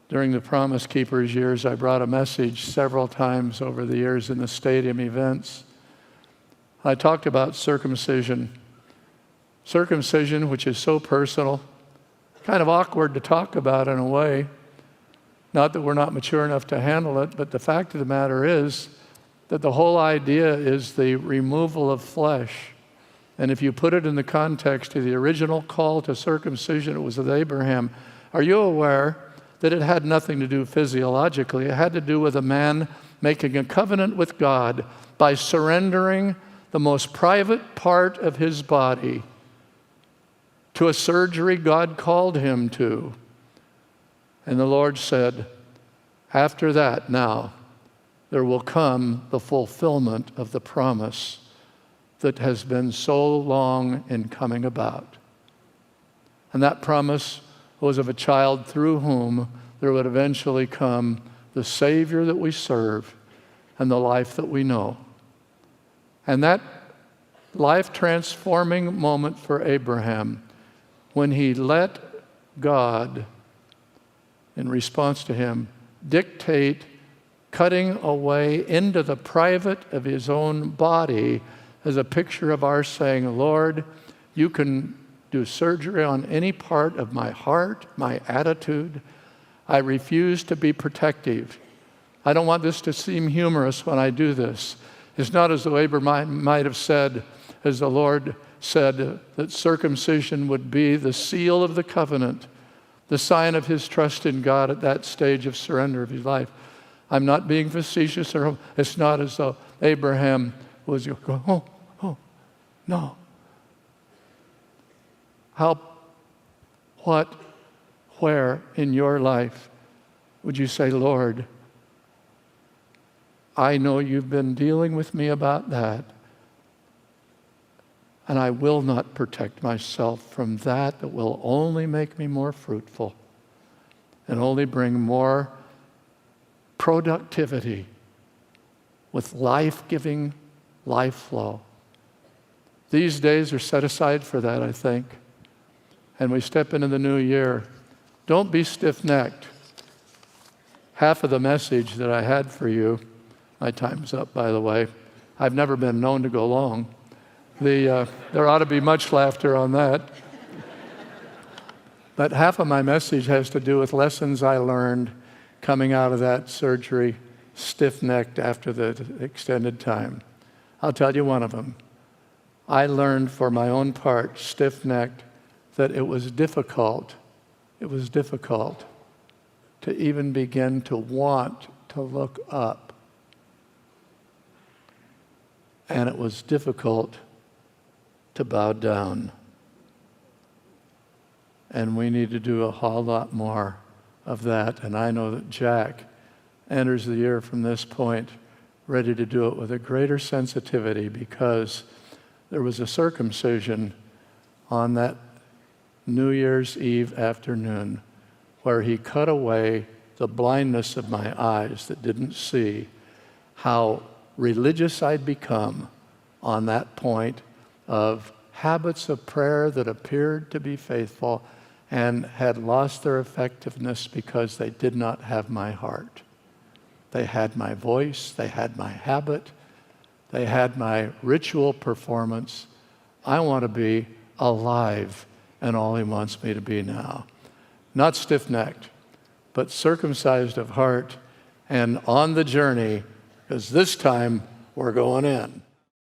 During the Promise Keepers years, I brought a message several times over the years in the stadium events. I talked about circumcision. Circumcision, which is so personal, kind of awkward to talk about in a way. Not that we're not mature enough to handle it, but the fact of the matter is that the whole idea is the removal of flesh. And if you put it in the context of the original call to circumcision, it was of Abraham. Are you aware that it had nothing to do physiologically? It had to do with a man making a covenant with God by surrendering the most private part of his body to a surgery God called him to. And the Lord said, after that now, there will come the fulfillment of the promise that has been so long in coming about. And that promise was of a child through whom there would eventually come the Savior that we serve and the life that we know. And that life-transforming moment for Abraham, when he let God, in response to him, dictate cutting away into the private of his own body, as a picture of our saying, Lord, you can do surgery on any part of my heart, my attitude. I refuse to be protective. I don't want this to seem humorous when I do this. It's not as though Abraham might have said, as the Lord said, that circumcision would be the seal of the covenant, the sign of his trust in God at that stage of surrender of his life. I'm not being facetious, or it's not as though Abraham was going, oh, no. How, what, where in your life would you say, Lord, I know you've been dealing with me about that, and I will not protect myself from that will only make me more fruitful and only bring more productivity with life-giving life flow. These days are set aside for that, I think. And we step into the new year. Don't be stiff-necked. Half of the message that I had for you, my time's up, by the way. I've never been known to go long. There ought to be much laughter on that. But half of my message has to do with lessons I learned coming out of that surgery, stiff-necked after the extended time. I'll tell you one of them. I learned for my own part, stiff-necked, that it was difficult to even begin to want to look up. And it was difficult to bow down. And we need to do a whole lot more of that. And I know that Jack enters the year from this point ready to do it with a greater sensitivity, because there was a circumcision on that New Year's Eve afternoon where he cut away the blindness of my eyes that didn't see how religious I'd become on that point of habits of prayer that appeared to be faithful and had lost their effectiveness because they did not have my heart. They had my voice, they had my habit, they had my ritual performance. I want to be alive and all he wants me to be now. Not stiff-necked, but circumcised of heart and on the journey, because this time we're going in.